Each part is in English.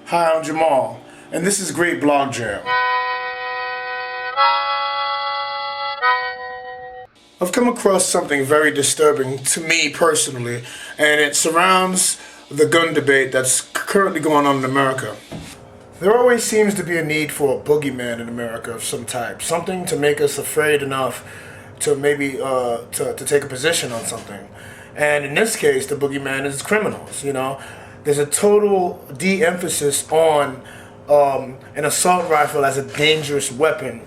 Hi, I'm Jamal, and this is Great Blog Jam. I've come across something very disturbing to me personally, and it surrounds the gun debate that's currently going on in America. There always seems to be a need for a boogeyman in America of some type, something to make us afraid enough to maybe to take a position on something. And in this case, the boogeyman is criminals. There's a total de-emphasis on an assault rifle as a dangerous weapon,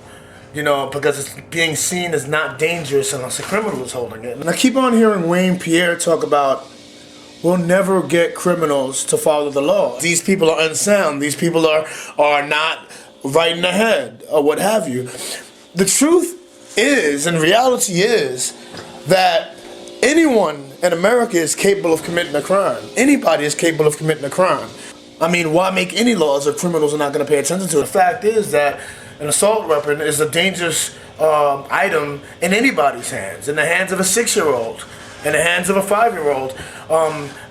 because it's being seen as not dangerous unless a criminal is holding it. And I keep on hearing Wayne LaPierre talk about, we'll never get criminals to follow the law. These people are unsound. These people are not right in the head, or what have you. The truth is, and reality is, that anyone in America is capable of committing a crime. Anybody is capable of committing a crime. I mean, why make any laws if criminals are not going to pay attention to it? The fact is that an assault weapon is a dangerous item in anybody's hands, in the hands of a 6-year-old, in the hands of a 5-year-old.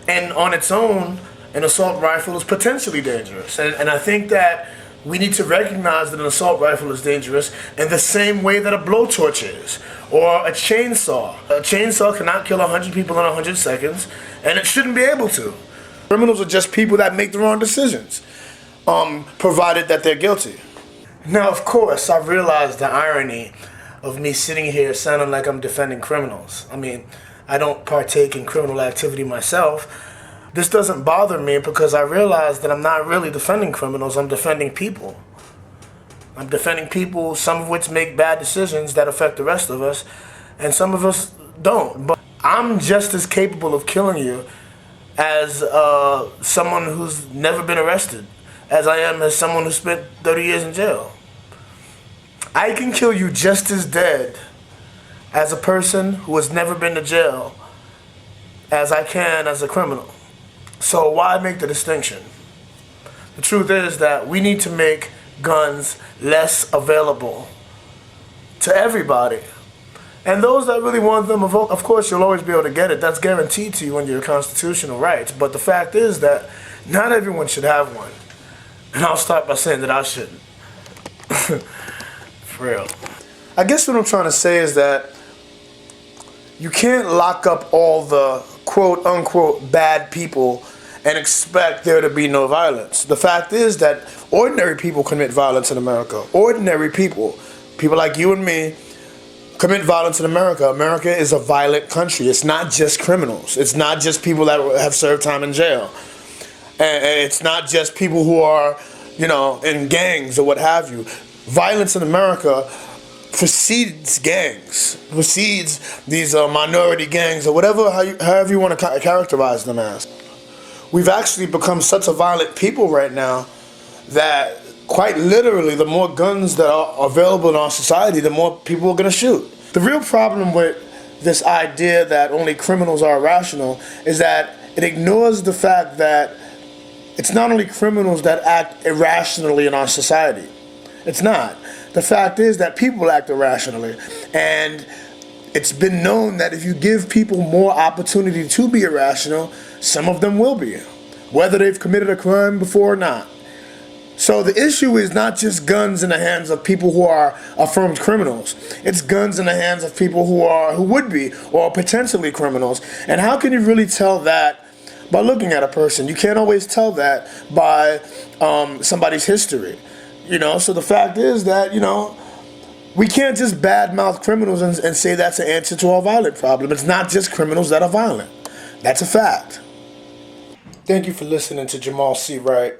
And on its own, an assault rifle is potentially dangerous. And I think that we need to recognize that an assault rifle is dangerous in the same way that a blowtorch is, or a chainsaw. A chainsaw cannot kill 100 people in 100 seconds, and it shouldn't be able to. Criminals are just people that make the wrong decisions, provided that they're guilty. Now, of course, I realize the irony of me sitting here sounding like I'm defending criminals. I mean, I don't partake in criminal activity myself. This doesn't bother me because I realize that I'm not really defending criminals, I'm defending people. I'm defending people, some of which make bad decisions that affect the rest of us, and some of us don't. But I'm just as capable of killing you as someone who's never been arrested, as I am as someone who spent 30 years in jail. I can kill you just as dead as a person who has never been to jail as I can as a criminal. So why make the distinction? The truth is that we need to make guns less available to everybody. And those that really want them, of course, you'll always be able to get it. That's guaranteed to you under your constitutional rights. But the fact is that not everyone should have one. And I'll start by saying that I shouldn't. For real. I guess what I'm trying to say is that you can't lock up all the quote-unquote bad people and expect there to be no violence. The fact is that ordinary people commit violence in America. Ordinary people, people like you and me, commit violence in America. America is a violent country. It's not just criminals. It's not just people that have served time in jail. And it's not just people who are, in gangs or what have you. Violence in America precedes gangs, precedes these minority gangs, or however you want to characterize them as. We've actually become such a violent people right now that quite literally the more guns that are available in our society, the more people are going to shoot. The real problem with this idea that only criminals are irrational is that it ignores the fact that it's not only criminals that act irrationally in our society. It's not. The fact is that people act irrationally, and it's been known that if you give people more opportunity to be irrational, some of them will be, whether they've committed a crime before or not. So the issue is not just guns in the hands of people who are affirmed criminals. It's guns in the hands of people who would be or potentially criminals. And how can you really tell that by looking at a person? You can't always tell that by somebody's history. So the fact is that, we can't just badmouth criminals and say that's an answer to our violent problem. It's not just criminals that are violent. That's a fact. Thank you for listening to Jamal C. Wright.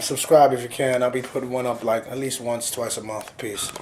Subscribe if you can. I'll be putting one up at least once, twice a month. Peace.